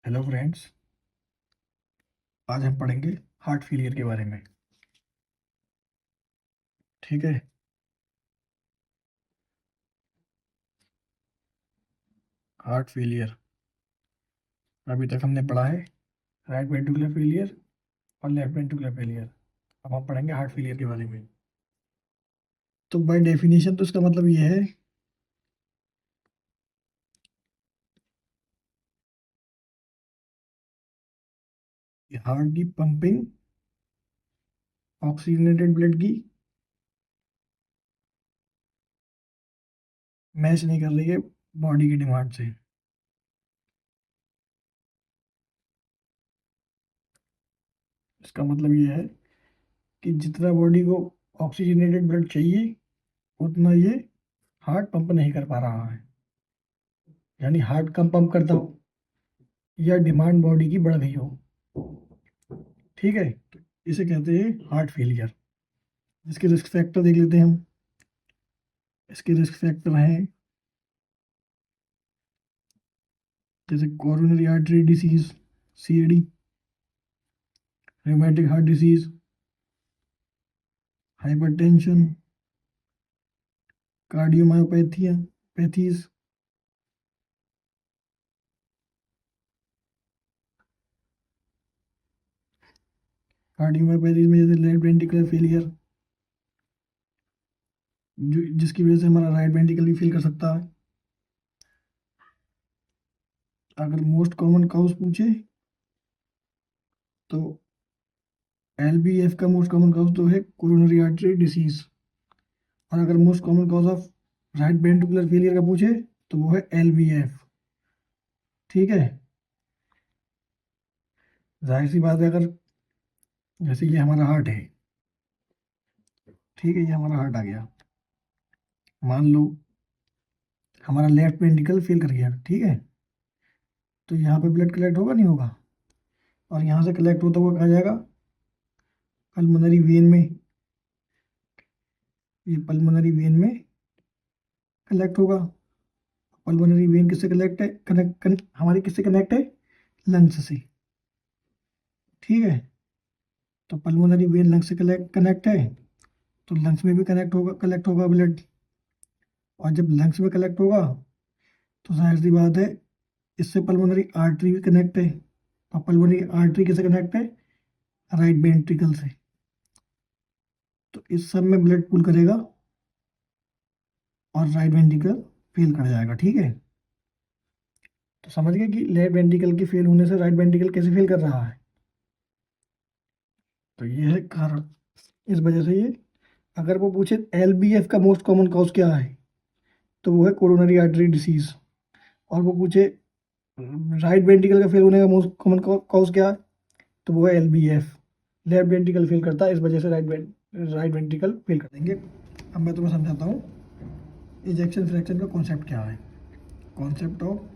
Hello friends. आज हम पढ़ेंगे हार्ट फेलियर के बारे में। ठीक है। हार्ट फेलियर अभी तक हमने पढ़ा है राइट वेंट्रिकुलर फेलियर और लेफ्ट वेंट्रिकुलर फेलियर। अब हम पढ़ेंगे हार्ट फेलियर के बारे में। तो बाय डेफिनेशन तो इसका मतलब ये है कि हार्ट की पंपिंग ऑक्सीजनेटेड ब्लड की मैच नहीं कर रही है बॉडी की डिमांड से। इसका मतलब ये है कि जितना बॉडी को ऑक्सीजनेटेड ब्लड चाहिए उतना ये हार्ट पंप नहीं कर पा रहा है, यानी हार्ट कम पंप करता हो या डिमांड बॉडी की बढ़ गई हो। ठीक है, तो इसे कहते हैं हार्ट फेलियर। इसके रिस्क फैक्टर देख लेते हैं हम। इसके रिस्क फैक्टर हैं जैसे coronary artery disease, CAD, rheumatic heart disease, hypertension, cardiomyopathia pathies, cardiomyopathies में जैसे लेफ्ट वेंट्रिकुलर फेलियर, जिसकी वजह से हमारा राइट वेंट्रिकल भी फेल कर सकता है। अगर मोस्ट कॉमन काउज पूछे तो एलबीएफ का मोस्ट कॉमन काउज तो है कोरोनरी आर्टरी डिसीज, और अगर most common cause of right ventricular failure का पूछे तो वो है एलवीएफ। ठीक है, जाहिर सी बात है, अगर जैसे ये हमारा हार्ट है, ठीक है, ये हमारा हार्ट आ गया, मान लो हमारा लेफ्ट वेंट्रिकल फेल कर गया, ठीक है, तो यहाँ पे ब्लड कलेक्ट होगा नहीं होगा, और यहाँ से कलेक्ट होता हुआ कहाँ जाएगा, पल्मोनरी वेन में। ये पल्मोनरी वेन में कलेक्ट होगा। पल्मोनरी वेन किससे कलेक्ट है, हमारी किससे कनेक्ट है, लंग्स से। ठीक है, तो पल्मोनरी वेन लंग्स से कनेक्ट है, तो लंग्स में भी कलेक्ट होगा ब्लड, और जब लंग्स में कलेक्ट होगा तो जाहिर सी बात है इससे पल्मोनरी आर्टरी भी कनेक्ट है, और पल्मोनरी आर्टरी किससे कनेक्ट है, राइट वेंट्रिकल से। तो इस सब में ब्लड पुल करेगा और राइट वेंट्रिकल फेल कर जाएगा। ठीक है, तो समझ गए कि लेफ्ट वेंट्रिकल के फेल होने से राइट वेंट्रिकल कैसे फेल कर रहा है। तो ये है कारण। इस वजह से ये, अगर वो पूछे एलबीएफ का मोस्ट कॉमन कॉज क्या है तो वो है कोरोनरी आर्टरी डिसीज, और वो पूछे राइट वेंट्रिकल का फेल होने का मोस्ट कॉमन कॉज क्या है तो वो है एलबीएफ। लेफ्ट वेंट्रिकल फेल करता है, इस वजह से राइट वेंट्रिकल फेल कर देंगे। अब मैं तुम्हें समझाता हूँ इजेक्शन फ्रैक्शन का कॉन्सेप्ट क्या है। कॉन्सेप्ट ऑफ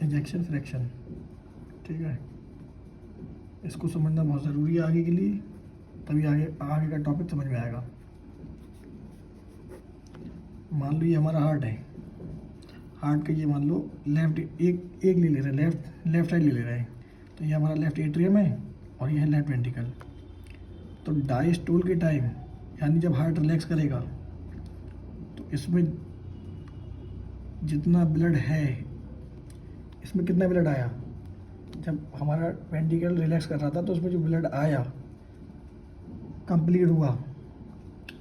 इजेक्शन फ्रैक्शन, ठीक है, इसको समझना बहुत ज़रूरी है आगे के लिए, तभी आगे आगे का टॉपिक समझ में आएगा। मान लो ये हमारा हार्ट है, हार्ट का ये मान लो लेफ्ट एक एक ले रहे हैं, लेफ्ट साइड ले रहे हैं, तो ये हमारा लेफ्ट एट्रियम है और ये है लेफ्ट वेंट्रिकल। तो डायस्टोल के टाइम, यानी जब हार्ट रिलैक्स करेगा, तो इसमें जितना ब्लड है, इसमें कितना ब्लड आया, जब हमारा वेंट्रिकल रिलैक्स कर रहा था तो उसमें जो ब्लड आया कंप्लीट हुआ।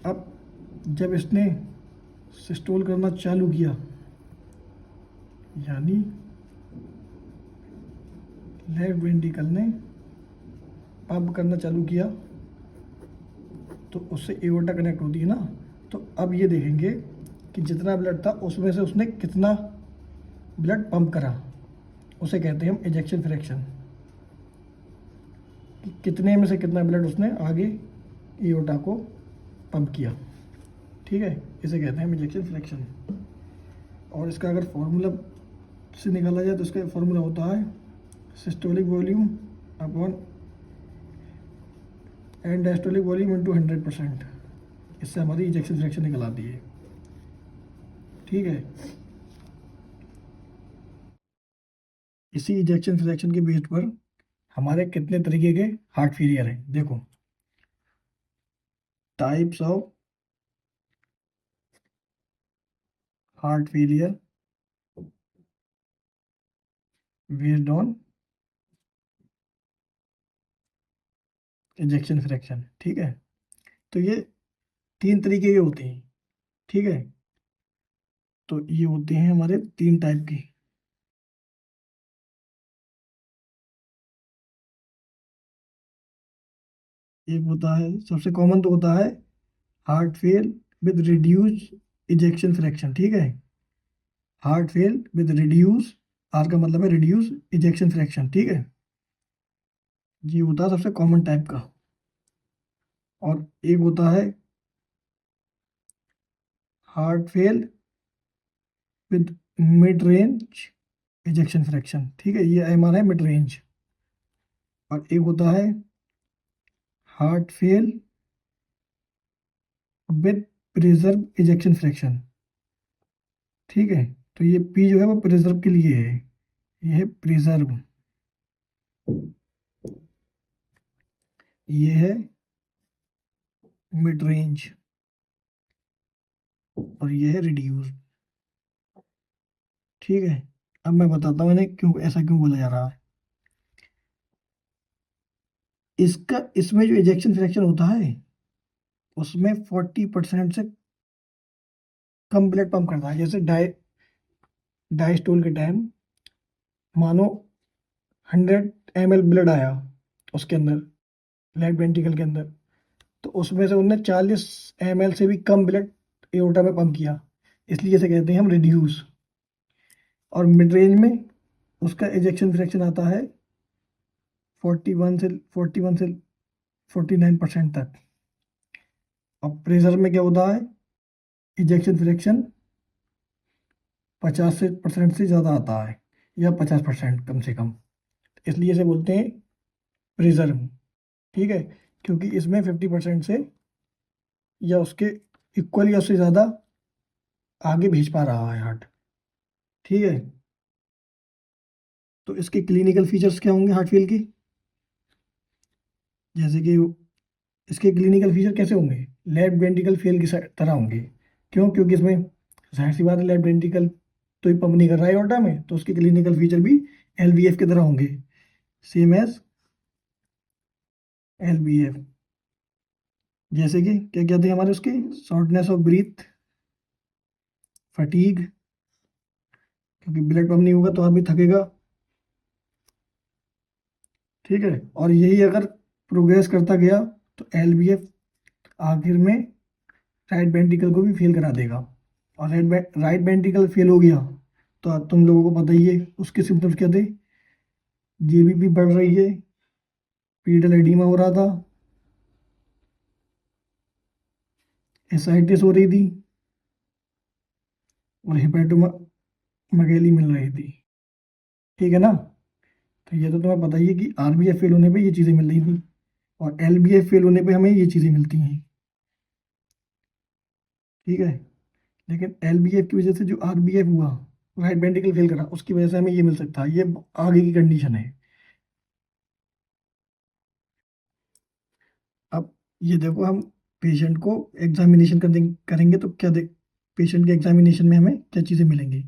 अब जब इसने सिस्टोल करना चालू किया, यानी लेफ्ट वेंट्रिकल ने पंप करना चालू किया, तो उससे एओर्टा कनेक्ट होती है ना, तो अब ये देखेंगे कि जितना ब्लड था उसमें से उसने कितना ब्लड पंप करा, उसे कहते हैं हम इजेक्शन फ्रैक्शन। कितने में से कितना ब्लड उसने आगे एओर्टा को पंप किया। ठीक है, इसे कहते हैं हम इजेक्शन फ्रैक्शन। और इसका अगर फॉर्मूला से निकाला जाए तो इसका फॉर्मूला होता है systolic volume upon and diastolic volume into 100%। इससे हमारी इजेक्शन फ्रैक्शन निकल आती है। ठीक है, इसी इजेक्शन फ्रैक्शन के बेस पर हमारे कितने तरीके के हार्ट फेलियर हैं। देखो, types of heart failure based on ejection fraction. ठीक है, तो ये 3 तरीके के होते हैं। ठीक है, तो ये होते हैं हमारे 3 टाइप के। एक होता है, सबसे कॉमन तो होता है heart fail with reduce ejection fraction. ठीक है, heart fail with reduce, R का मतलब है रिड्यूस इजेक्शन फ्रैक्शन। ठीक है, ये होता है सबसे कॉमन टाइप का। और एक होता है heart fail with mid range ejection fraction. ठीक है, ये हमारा है मिड रेंज। और एक होता है heart fail with preserve ejection fraction. ठीक है, तो ये पी जो है वो प्रिजर्व के लिए है, ये है प्रिजर्व, ये है मिड रेंज, और ये है रिड्यूस। ठीक है, अब मैं बताता हूँ इन्हें क्यों, ऐसा क्यों बोला जा रहा है। इसका, इसमें जो इजेक्शन फ्रैक्शन होता है उसमें 40% से कम ब्लड पंप करता है। जैसे डायस्टोल के टाइम मानो 100 ml ब्लड आया उसके अंदर, लेफ्ट वेंट्रिकल के अंदर, तो उसमें से उनने 40 ml से भी कम ब्लड एओर्टा में पंप किया, इसलिए इसे कहते हैं हम रिड्यूस। और मिड रेंज में उसका इजेक्शन फ्रैक्शन आता है 41 से 49% तक। अब प्रेशर में क्या होता है, इजेक्शन फ्रैक्शन 50% से ज़्यादा आता है, या 50% कम से कम, इसलिए इसे बोलते हैं प्रिजर्व। ठीक है, क्योंकि इसमें 50% से या उसके इक्वल या उससे ज़्यादा आगे भेज पा रहा है हार्ट। ठीक है, तो इसके क्लिनिकल फीचर्स क्या होंगे हार्ट फेल के, जैसे कि इसके क्लिनिकल फीचर कैसे होंगे, लेफ्ट वेंट्रिकल फेल की तरह होंगे। क्यों, क्योंकि इसमें जाहिर सी बात है लेफ्ट वेंट्रिकल तो ही पंप नहीं कर रहा है एओर्टा में, तो उसके क्लिनिकल फीचर भी एलवीएफ की तरह होंगे, सेम एज एलवीएफ। जैसे कि क्या क्या थे हमारे उसके, शॉर्टनेस ऑफ ब्रीथ, फटीग, क्योंकि ब्लड पंप नहीं होगा तो आदमी थकेगा। ठीक है, और यही अगर प्रोग्रेस करता गया तो एलवीएफ आखिर में राइट वेंट्रिकल को भी फेल करा देगा। और राइट वेंट्रिकल फेल हो गया तो अब तुम लोगों को पता ही है उसके सिम्टम्स क्या थे, जेबीपी बढ़ रही है, पीडल एडीमा हो रहा था, एसाइटिस हो रही थी, और हेपेटोमेगाली मिल रही थी। ठीक है ना, तो ये तो तुम्हें पता ही है कि आरबीएफ फेल होने पे ये चीज़ें मिल रही थी, और एलबीएफ फेल होने पे हमें ये चीज़ें मिलती हैं। ठीक है, लेकिन एलबीएफ की वजह से जो आरबीएफ हुआ, राइट वेंट्रिकल फेल करा, उसकी वजह से हमें ये मिल सकता है, ये आगे की कंडीशन है। अब ये देखो, हम पेशेंट को एग्जामिनेशन करेंगे तो क्या देख, पेशेंट के एग्जामिनेशन में हमें क्या चीज़ें मिलेंगी।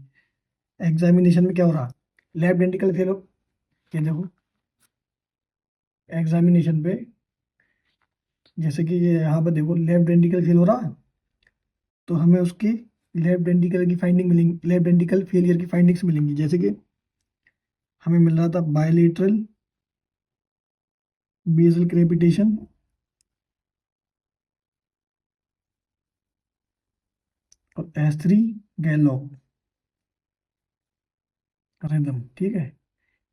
एग्जामिनेशन में क्या हो रहा, लेफ्ट वेंट्रिकल फेल हो, ये देखो एग्जामिनेशन पे, जैसे कि ये यहाँ पर देखो लेफ्ट वेंट्रिकल फेल हो रहा है, तो हमें उसकी लेफ्ट वेंट्रिकल की फाइंडिंग मिलेंगी, लेफ्ट वेंट्रिकल फेलियर की फाइंडिंग्स मिलेंगी। जैसे कि हमें मिल रहा था बायलेटरल बेसल क्रेपिटेशन, और S3 गैलोप रिदम। ठीक है,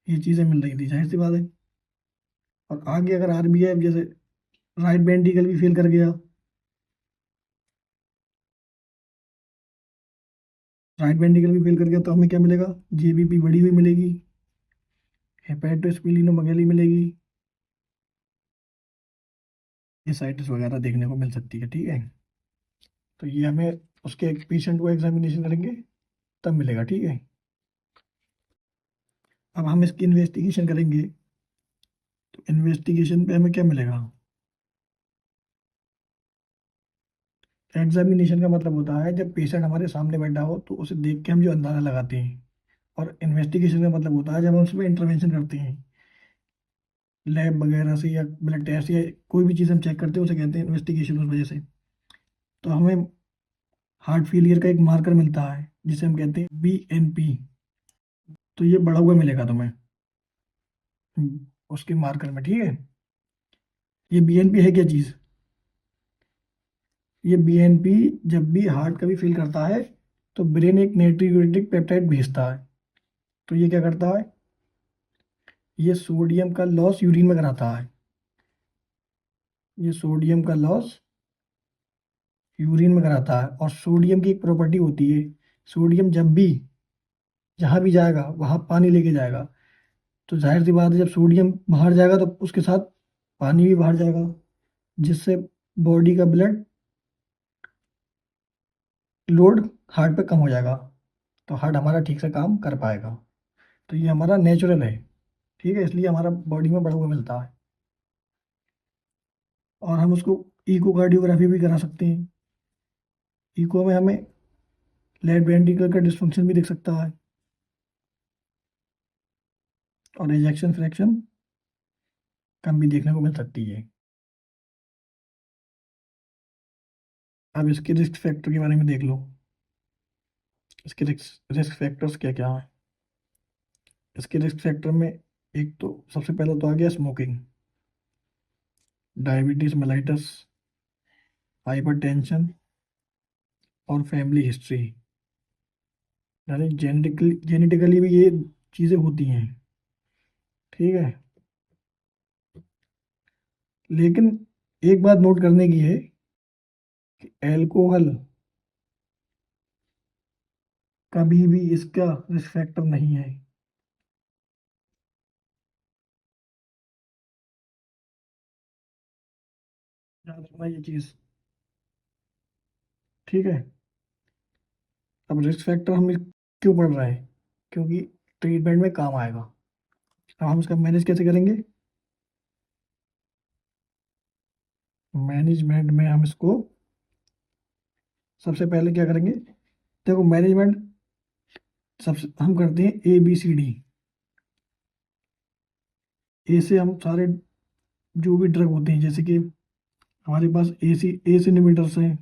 ये चीज़ें मिल रही थी, जाहिर सी बात है। और आगे अगर आरबीएफ जैसे राइट वेंट्रिकल भी फेल कर गया, राइट वेंट्रिकल भी फेल कर गया, तो हमें क्या मिलेगा, जेबीपी बढ़ी हुई मिलेगी, हेपेटोस्प्लीनोमेगाली मिलेगी, एसाइटिस वगैरह देखने को मिल सकती है। ठीक है, तो ये हमें उसके पेशेंट को एग्जामिनेशन करेंगे तब मिलेगा। ठीक है, अब हम इसकी इन्वेस्टिगेशन करेंगे, तो इन्वेस्टिगेशन पे हमें क्या मिलेगा? एग्जामिनेशन का मतलब होता है जब पेशेंट हमारे सामने बैठा हो तो उसे देख के हम जो अंदाजा लगाते हैं, और इन्वेस्टिगेशन का मतलब होता है जब हम उसमें इंटरवेंशन करते हैं, लैब वगैरह से या ब्लड टेस्ट या कोई भी चीज़ हम चेक करते हैं उसे कहते हैं इन्वेस्टिगेशन उस वजह से। तो हमें हार्ट फेलियर का एक मार्कर मिलता है जिसे हम कहते हैं BNP। तो ये बढ़ा हुआ मिलेगा तुम्हें उसके मार्कर में, ठीक है। ये BNP है क्या चीज़? ये BNP जब भी हार्ट कभी फील करता है तो ब्रेन एक नाइट्रिक पेप्टाइड भेजता है। तो ये क्या करता है? ये सोडियम का लॉस यूरिन में कराता है। ये सोडियम का लॉस यूरिन में कराता है, और सोडियम की एक प्रॉपर्टी होती है, सोडियम जब भी जहाँ भी जाएगा वहाँ पानी लेके जाएगा। तो जाहिर सी बात है जब सोडियम बाहर जाएगा तो उसके साथ पानी भी बाहर जाएगा, जिससे बॉडी का ब्लड लोड हार्ट पे कम हो जाएगा, तो हार्ट हमारा ठीक से काम कर पाएगा। तो ये हमारा नेचुरल है, ठीक है, इसलिए हमारा बॉडी में बढ़ा हुआ मिलता है। और हम उसको इकोकार्डियोग्राफी भी करा सकते हैं। इको में हमें लेफ्ट वेंट्रिकल का डिस्फंक्शन भी दिख सकता है, और इजेक्शन फ्रैक्शन कम भी देखने को मिल सकती है। अब इसके रिस्क फैक्टर के बारे में देख लो। इसके रिस्क फैक्टर्स क्या क्या हैं? इसके रिस्क फैक्टर में एक तो सबसे पहले तो आ गया स्मोकिंग, डायबिटीज मेलाइटस, हाइपरटेंशन, और फैमिली हिस्ट्री। यानी जेनेटिकली भी ये चीज़ें होती हैं, ठीक है। लेकिन एक बात नोट करने की है कि एल्कोहल कभी भी इसका रिस्क फैक्टर नहीं है। याद रखना ये चीज़, ठीक है। अब रिस्क फैक्टर हम क्यों पढ़ रहे हैं? क्योंकि ट्रीटमेंट में काम आएगा। अब हम इसका मैनेज कैसे करेंगे? मैनेजमेंट में हम इसको सबसे पहले क्या करेंगे? देखो मैनेजमेंट सबसे हम करते हैं ABCD। ए से हम सारे जो भी ड्रग होते हैं, जैसे कि हमारे पास एस इनहिबिटर्स हैं,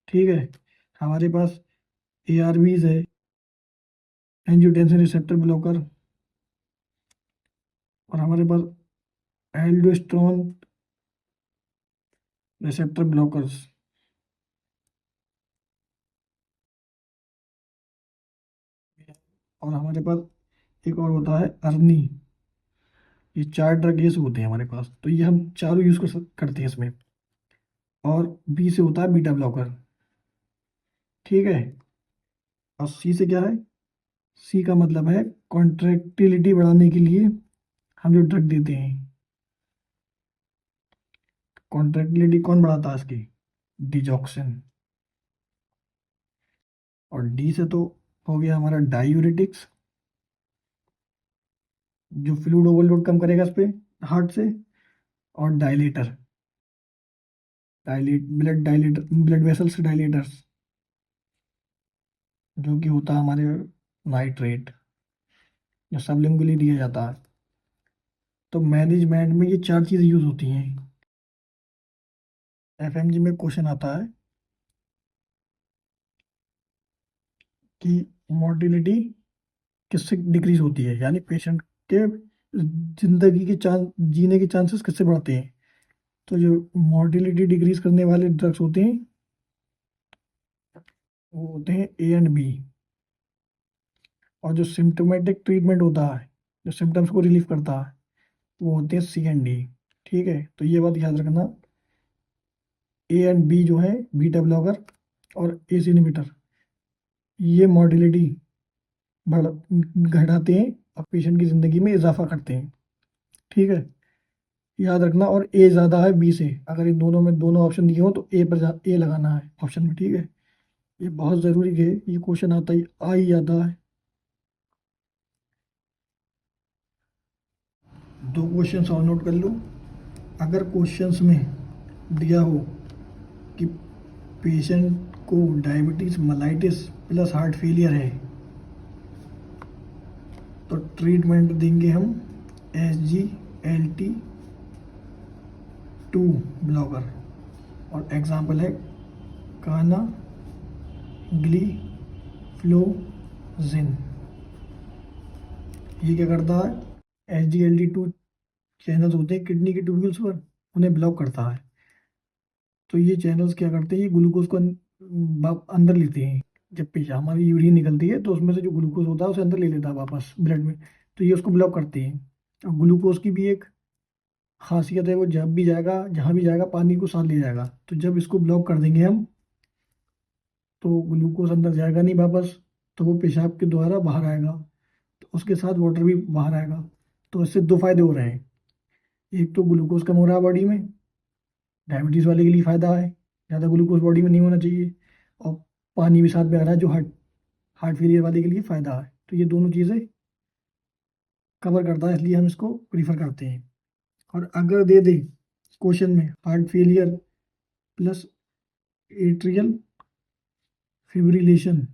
ठीक है। हमारे पास ARBs है, एंजियोटेंसिन रिसेप्टर ब्लॉकर, और हमारे पास एल्डोस्टेरोन रिसेप्टर ब्लॉकर्स, और हमारे पास एक और होता है अर्नी। ये 4 ड्रग ये से होते हैं हमारे पास, तो ये हम चारों यूज़ करते हैं इसमें। और बी से होता है बीटा ब्लॉकर, ठीक है। और सी से क्या है? सी का मतलब है कॉन्ट्रैक्टिलिटी बढ़ाने के लिए हम जो ड्रग देते हैं। कॉन्ट्रैक्टिलिटी कौन बढ़ाता है इसकी? डिजॉक्सिन। और डी से तो हो गया हमारा डायूरेटिक्स, जो फ्लूइड ओवरलोड कम करेगा इस पे हार्ट से। और डायलेटर, ब्लड वेसल्स डायलेटर्स, जो कि होता है हमारे नाइट्रेट, जो सबलिंगुअली दिया जाता है। तो मैनेजमेंट में ये 4 चीज़ें यूज होती हैं। FMG में क्वेश्चन आता है कि मोर्टिलिटी किससे डिक्रीज होती है, यानी पेशेंट के जिंदगी के चांस, जीने के चांसेस किससे बढ़ते हैं। तो जो मोर्टिलिटी डिक्रीज करने वाले ड्रग्स होते हैं वो होते हैं A and B। और जो सिम्टोमेटिक ट्रीटमेंट होता है, जो सिम्टम्स को रिलीफ करता है, वो होते हैं C and D, ठीक है। तो ये बात याद रखना, A and B जो है बीटा ब्लॉकर और एस इनहिबिटर, ये मोर्टिलिटी बढ़ घटाते हैं और पेशेंट की ज़िंदगी में इजाफा करते हैं, ठीक है। याद रखना, और ए ज़्यादा है बी से, अगर इन दोनों में दोनों ऑप्शन दिए हो तो ए लगाना है ऑप्शन में, ठीक है। ये बहुत ज़रूरी है, ये क्वेश्चन आता ही आ ही जाता है। दो क्वेश्चंस और नोट कर लो। अगर क्वेश्चंस में दिया हो कि पेशेंट को diabetes mellitus plus heart failure है तो ट्रीटमेंट देंगे हम SGLT2 ब्लॉकर, और एग्जांपल है काना ग्लीफ्लोजिन। ये क्या करता है? SGLT2 चैनल्स होते हैं किडनी के ट्यूब्यूल्स पर, उन्हें ब्लॉक करता है। तो ये चैनल्स क्या करते हैं, ये ग्लूकोज को अंदर लेते हैं। जब पेशाब हमारी यूरिन निकलती है तो उसमें से जो ग्लूकोज होता है उसे अंदर ले लेता है वापस ब्लड में, तो ये उसको ब्लॉक करती है। और ग्लूकोज की भी एक खासियत है, वो जब भी जाएगा जहाँ भी जाएगा पानी को साथ ले जाएगा। तो जब इसको ब्लॉक कर देंगे हम तो ग्लूकोज अंदर जाएगा नहीं वापस, तो वो पेशाब के द्वारा बाहर आएगा, तो उसके साथ वाटर भी बाहर आएगा। तो इससे दो फायदे हो रहे हैं, एक तो ग्लूकोज कम हो रहा है बॉडी में, डायबिटीज़ वाले के लिए फ़ायदा है, ज़्यादा ग्लूकोज बॉडी में नहीं होना चाहिए, और पानी भी साथ में आ रहा है जो हार्ट हार्ट फेलियर वाले के लिए फ़ायदा है। तो ये दोनों चीज़ें कवर करता है, इसलिए हम इसको प्रीफर करते हैं। और अगर दे दे क्वेश्चन में heart failure plus atrial fibrillation,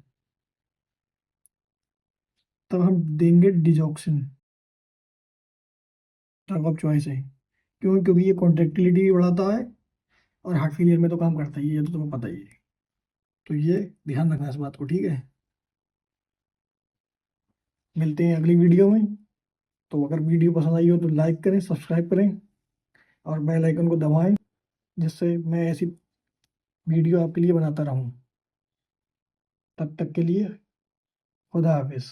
तब हम देंगे डिजॉक्सिन। ड्रग ऑफ चॉइस है, क्यों? क्योंकि ये कॉन्ट्रैक्टिलिटी भी बढ़ाता है और हार्ट फेलियर में तो काम करता ही है, ये तो तुम्हें पता ही है। तो ये ध्यान रखना इस बात को, ठीक है। मिलते हैं अगली वीडियो में। तो अगर वीडियो पसंद आई हो तो लाइक करें, सब्सक्राइब करें और बेल आइकन को दबाएं, जिससे मैं ऐसी वीडियो आपके लिए बनाता रहूं। तब तक के लिए खुदा हाफिज़।